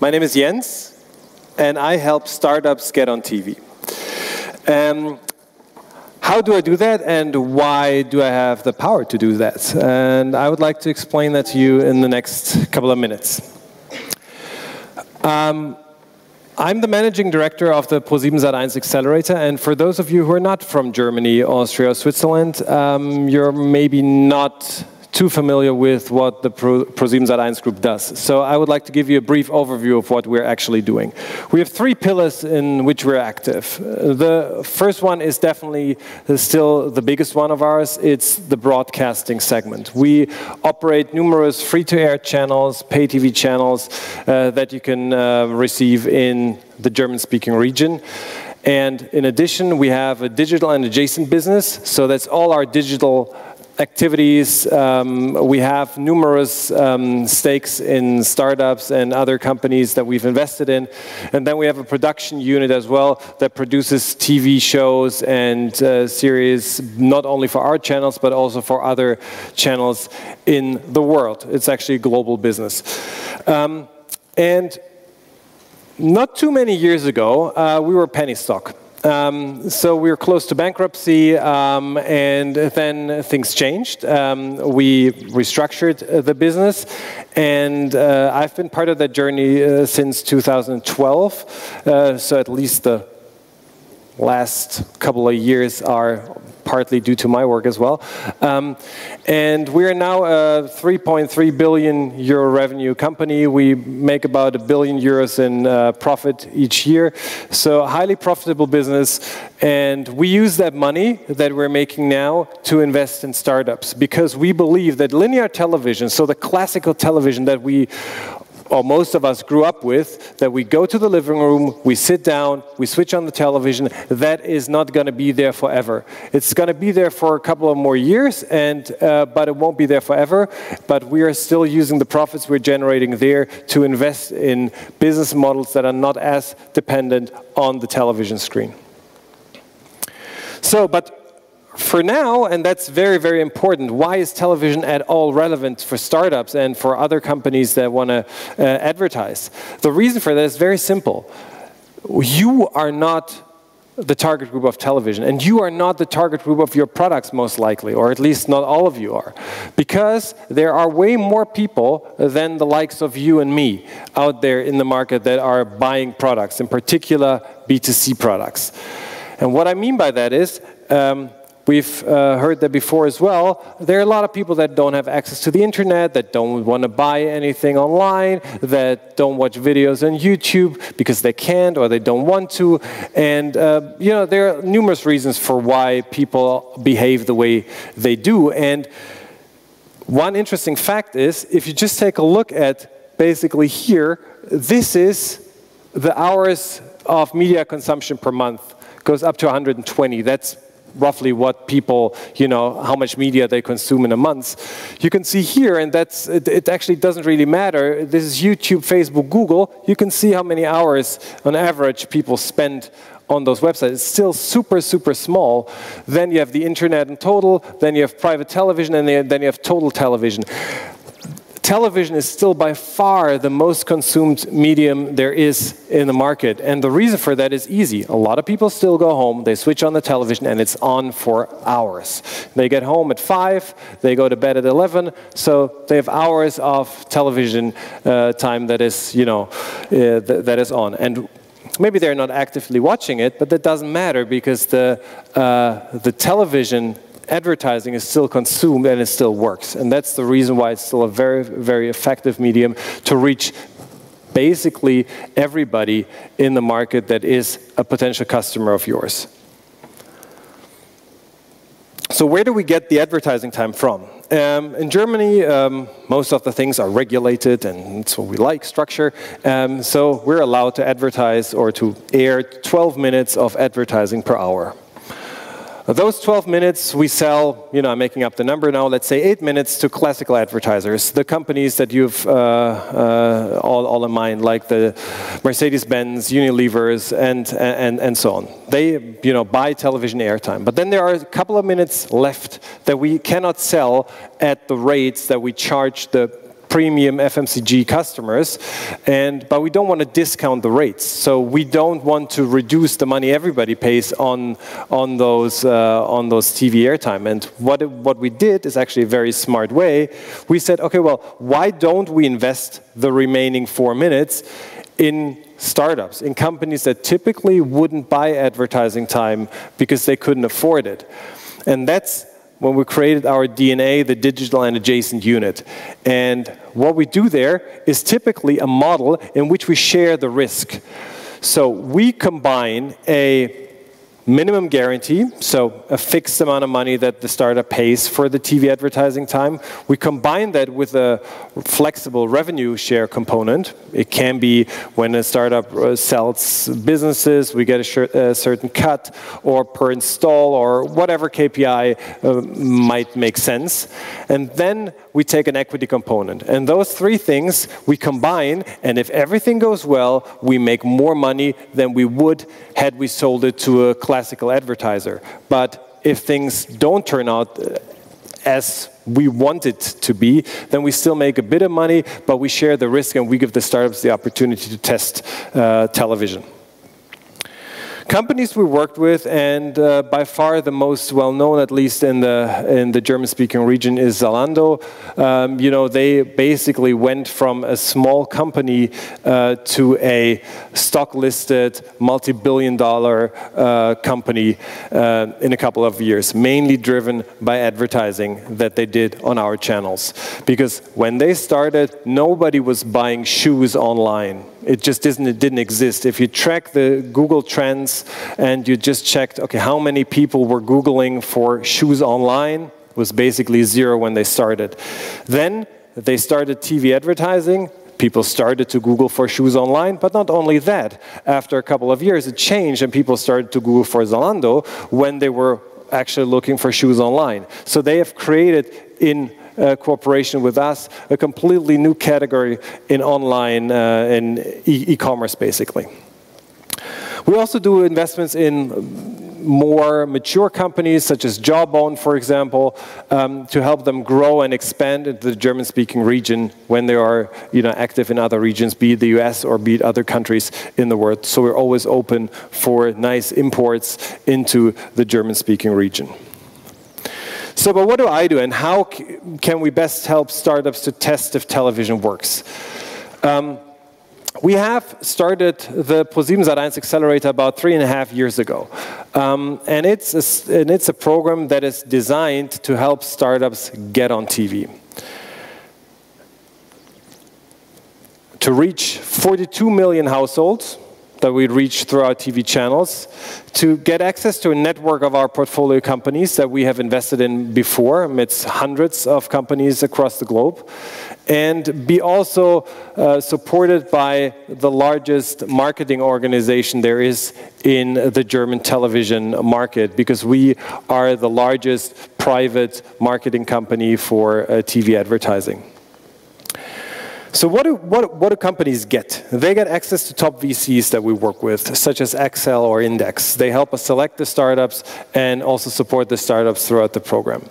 My name is Jens, and I help startups get on TV. How do I do that, and why do I have the power to do that? And I would like to explain that to you in the next couple of minutes. I'm the managing director of the ProSiebenSat.1 Accelerator, and for those of you who are not from Germany, Austria, or Switzerland, you're maybe not too familiar with what the ProSiebenSat.1 group does. So I would like to give you a brief overview of what we're actually doing. We have three pillars in which we're active. The first one is definitely still the biggest one of ours. It's the broadcasting segment. We operate numerous free-to-air channels, pay TV channels that you can receive in the German-speaking region. And in addition, we have a digital and adjacent business. So that's all our digital activities. We have numerous stakes in startups and other companies that we've invested in. And then we have a production unit as well that produces TV shows and series, not only for our channels, but also for other channels in the world. It's actually a global business. And not too many years ago, we were penny stock. So we were close to bankruptcy, and then things changed. We restructured the business, and I've been part of that journey since 2012. So at least the last couple of years are partly due to my work as well. And we are now a 3.3 billion euro revenue company. We make about €1 billion in profit each year. So a highly profitable business. And we use that money that we're making now to invest in startups, because we believe that linear television, so the classical television that we, or most of us, grew up with, that we go to the living room, we sit down, we switch on the television, that is not going to be there forever. It's going to be there for a couple of more years, and but it won't be there forever. But we are still using the profits we're generating there to invest in business models that are not as dependent on the television screen. So, but for now, and that's very, very important, why is television at all relevant for startups and for other companies that want to advertise? The reason for that is very simple. You are not the target group of television, and you are not the target group of your products, most likely, or at least not all of you are, because there are way more people than the likes of you and me out there in the market that are buying products, in particular B2C products. And what I mean by that is, we've heard that before as well. There are a lot of people that don't have access to the internet, that don't want to buy anything online, that don't watch videos on YouTube because they can't or they don't want to. And you know, there are numerous reasons for why people behave the way they do. And one interesting fact is, if you just take a look at basically here, this is the hours of media consumption per month. It goes up to 120. That's roughly what people, you know, how much media they consume in a month. You can see here, and that's, it actually doesn't really matter. This is YouTube, Facebook, Google. You can see how many hours on average people spend on those websites. It's still super, super small. Then you have the internet in total, then you have private television, and then you have total television. Television is still by far the most consumed medium there is in the market. And the reason for that is easy. A lot of people still go home, they switch on the television, and it's on for hours. They get home at 5, they go to bed at 11, so they have hours of television time that is, you know, that is on. And maybe they're not actively watching it, but that doesn't matter, because the television advertising is still consumed and it still works. And that's the reason why it's still a very, very effective medium to reach basically everybody in the market that is a potential customer of yours. So where do we get the advertising time from? In Germany, most of the things are regulated, and so we like structure. So we're allowed to advertise or to air 12 minutes of advertising per hour. Those 12 minutes we sell, you know, I'm making up the number now, let's say 8 minutes to classical advertisers, the companies that you've all in mind, like the Mercedes-Benz, Unilevers, and so on. They, you know, buy television airtime. But then there are a couple of minutes left that we cannot sell at the rates that we charge the premium FMCG customers, but we don't want to discount the rates. So we don't want to reduce the money everybody pays on those TV airtime. And what we did is actually a very smart way. We said, okay, well, why don't we invest the remaining 4 minutes in startups, in companies that typically wouldn't buy advertising time because they couldn't afford it. And that's when we created our DNA, the digital and adjacent unit. And what we do there is typically a model in which we share the risk. So we combine a minimum guarantee, so a fixed amount of money that the startup pays for the TV advertising time. We combine that with a flexible revenue share component. It can be when a startup sells businesses, we get a certain cut, or per install, or whatever KPI might make sense. And then we take an equity component. And those three things we combine, and if everything goes well, we make more money than we would had we sold it to a classical advertiser. But if things don't turn out as we want it to be, then we still make a bit of money, but we share the risk and we give the startups the opportunity to test television. Companies we worked with, and by far the most well-known, at least in the German-speaking region, is Zalando. You know, they basically went from a small company to a stock-listed, multi-billion-dollar company in a couple of years, mainly driven by advertising that they did on our channels. Because when they started, nobody was buying shoes online. It just didn't exist. If you track the Google Trends and you just checked, okay, how many people were Googling for shoes online, it was basically zero when they started. Then they started TV advertising. People started to Google for shoes online, but not only that. After a couple of years, it changed and people started to Google for Zalando when they were actually looking for shoes online. So they have created in cooperation with us, a completely new category in online and e-commerce, basically. We also do investments in more mature companies, such as Jawbone, for example, to help them grow and expand into the German-speaking region when they are, active in other regions, be it the US or be it other countries in the world. So we're always open for nice imports into the German-speaking region. So, but what do I do, and how can we best help startups to test if television works? We have started the ProSiebenSat.1 Accelerator about 3.5 years ago. And it's a program that is designed to help startups get on TV. To reach 42 million households that we reach through our TV channels, to get access to a network of our portfolio companies that we have invested in before, amidst hundreds of companies across the globe, and be also supported by the largest marketing organization there is in the German television market, because we are the largest private marketing company for TV advertising. So what do companies get? They get access to top VCs that we work with, such as Excel or Index. They help us select the startups and also support the startups throughout the program.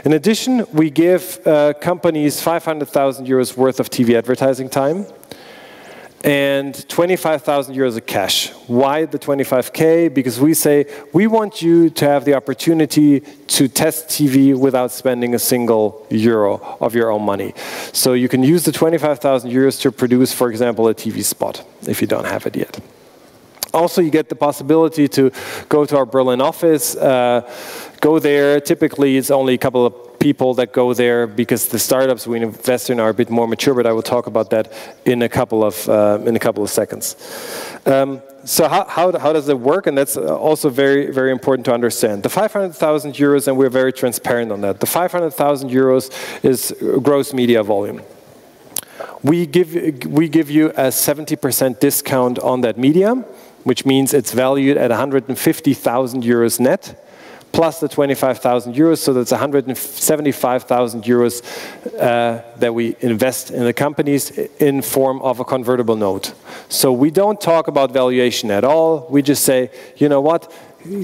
In addition, we give companies 500,000 euros worth of TV advertising time and 25,000 euros of cash. Why the 25K? Because we say, we want you to have the opportunity to test TV without spending a single euro of your own money. So you can use the 25,000 euros to produce, for example, a TV spot, if you don't have it yet. Also, you get the possibility to go to our Berlin office, go there. Typically, it's only a couple of people that go there because the startups we invest in are a bit more mature, but I will talk about that in a couple of seconds. So how does it work? And that's also very, very important to understand. The 500,000 euros, and we're very transparent on that, the 500,000 euros is gross media volume. We give you a 70% discount on that media, which means it's valued at 150,000 euros net, plus the 25,000 euros, so that's 175,000 euros that we invest in the companies in form of a convertible note. So we don't talk about valuation at all. We just say, you know what,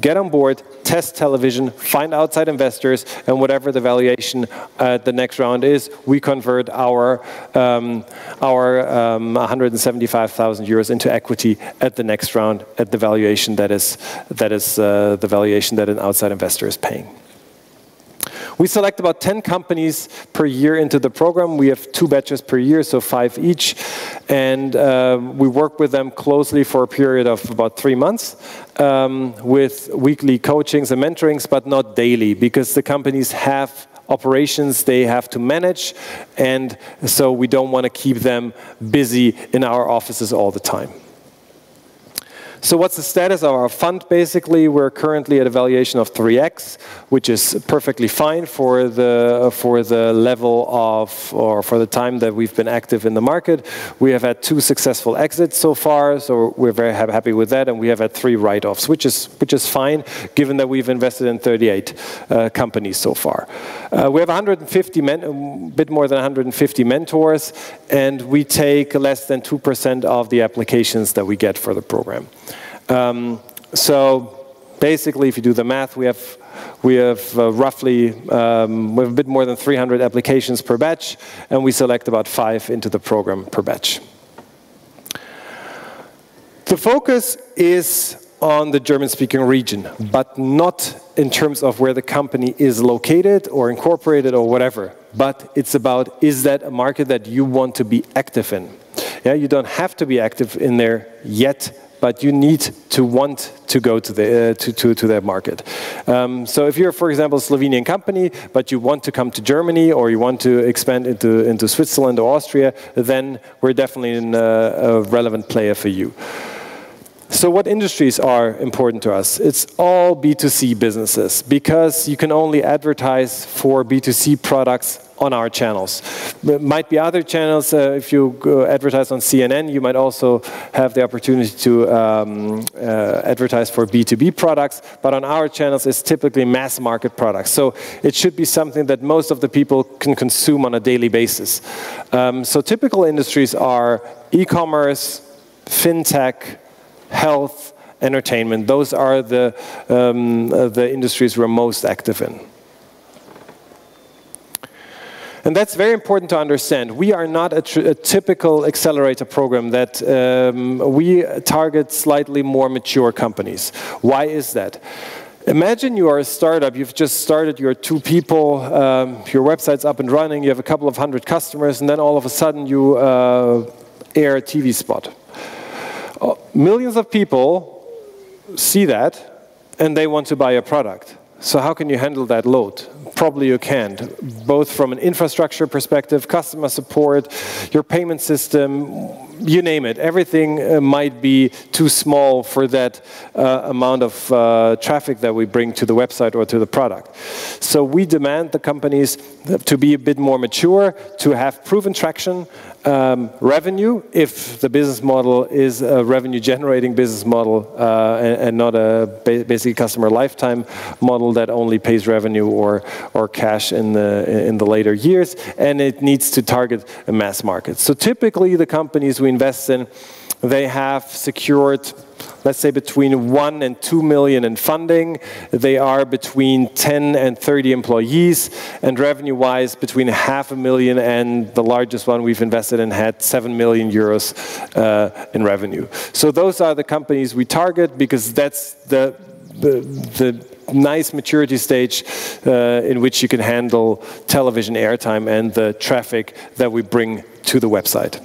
get on board, test television, find outside investors, and whatever the valuation at the next round is, we convert our 175,000 euros into equity at the next round at the valuation that is the valuation that an outside investor is paying. We select about 10 companies per year into the program. We have 2 batches per year, so 5 each. And we work with them closely for a period of about 3 months with weekly coachings and mentorings, but not daily, because the companies have operations they have to manage, and so we don't want to keep them busy in our offices all the time. So what's the status of our fund? Basically, we're currently at a valuation of 3x, which is perfectly fine for the level of, or for the time that we've been active in the market. We have had 2 successful exits so far, so we're very happy with that, and we have had 3 write-offs, which is fine, given that we've invested in 38 companies so far. We have 150 a bit more than 150 mentors, and we take less than 2% of the applications that we get for the program. So basically, if you do the math, we have roughly we have a bit more than 300 applications per batch, and we select about 5 into the program per batch. The focus is on the German-speaking region, but not in terms of where the company is located or incorporated or whatever. But it's about, is that a market that you want to be active in? Yeah, you don't have to be active in there yet, but you need to want to go to that market. So if you're, for example, a Slovenian company, but you want to come to Germany, or you want to expand into Switzerland or Austria, then we're definitely a relevant player for you. So what industries are important to us? It's all B2C businesses, because you can only advertise for B2C products on our channels. There might be other channels. If you advertise on CNN, you might also have the opportunity to advertise for B2B products, but on our channels it's typically mass market products. So it should be something that most of the people can consume on a daily basis. So typical industries are e-commerce, fintech, health, entertainment. Those are the industries we're most active in. And that's very important to understand. We are not a typical accelerator program that we target slightly more mature companies. Why is that? Imagine you are a startup, you've just started, you're 2 people, your website's up and running, you have a couple of 100 customers, and then all of a sudden you air a TV spot. Millions of people see that, and they want to buy a product. So how can you handle that load? Probably you can't, both from an infrastructure perspective, customer support, your payment system, you name it. Everything might be too small for that amount of traffic that we bring to the website or to the product. So we demand the companies to be a bit more mature, to have proven traction, revenue, if the business model is a revenue-generating business model and not a basically customer lifetime model that only pays revenue or cash in the later years, and it needs to target a mass market. So typically the companies we invest in, they have secured, let's say, between 1 and 2 million in funding. They are between 10 and 30 employees, and revenue-wise, between 500,000 and the largest one we've invested in had 7 million euros in revenue. So those are the companies we target, because that's the nice maturity stage in which you can handle television airtime and the traffic that we bring to the website.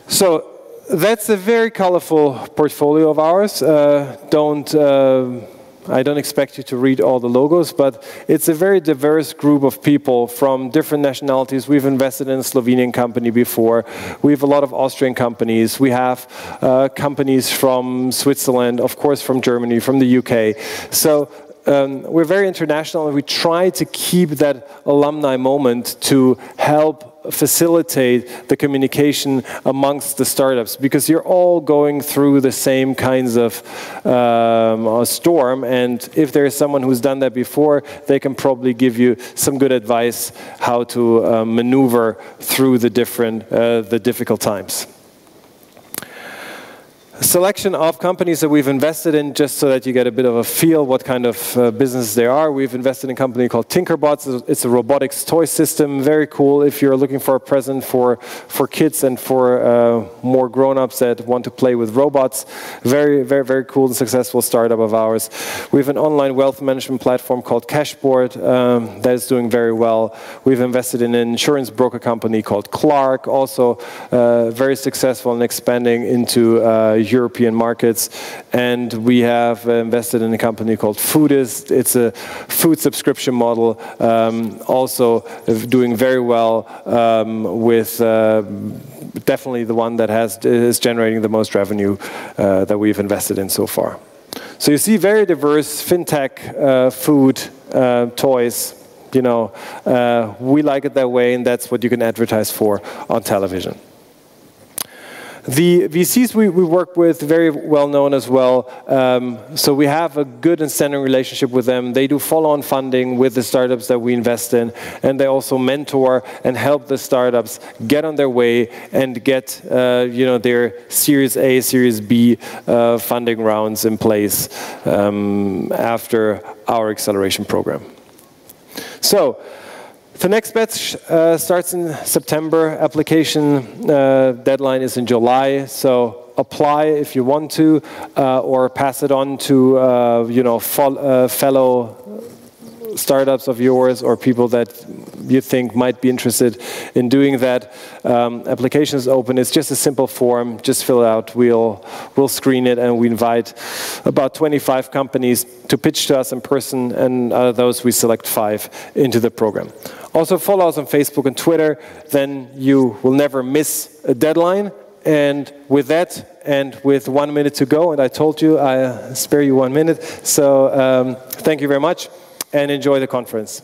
So that's a very colorful portfolio of ours. I don't expect you to read all the logos, but it's a very diverse group of people from different nationalities. We've invested in a Slovenian company before. We have a lot of Austrian companies. We have companies from Switzerland, of course from Germany, from the UK. So we're very international, and we try to keep that alumni moment to help facilitate the communication amongst the startups, because you're all going through the same kinds of storm, and if there is someone who's done that before, they can probably give you some good advice how to maneuver through the difficult times. Selection of companies that we've invested in, just so that you get a bit of a feel what kind of business they are. We've invested in a company called Tinkerbots. It's a robotics toy system, very cool if you're looking for a present for kids and for more grown-ups that want to play with robots. Very, very, very cool and successful startup of ours. We have an online wealth management platform called Cashboard that is doing very well. We've invested in an insurance broker company called Clark, also very successful in expanding into European markets, and we have invested in a company called Foodist. It's a food subscription model, also doing very well, with definitely the one that is generating the most revenue that we've invested in so far. So you see, very diverse fintech, food, toys. You know, we like it that way, and that's what you can advertise for on television. The VCs we work with, very well known as well, so we have a good and standing relationship with them. They do follow-on funding with the startups that we invest in, and they also mentor and help the startups get on their way and get you know, their Series A, Series B funding rounds in place after our acceleration program. So, the next batch starts in September. Application deadline is in July. So apply if you want to, or pass it on to you know, fellow startups of yours or people that you think might be interested in doing that. Application is open. It's just a simple form. Just fill it out. We'll screen it, and we invite about 25 companies to pitch to us in person, and out of those we select 5 into the program. Also follow us on Facebook and Twitter, then you will never miss a deadline. And with that, and with 1 minute to go, and I told you I spare you 1 minute, so thank you very much and enjoy the conference.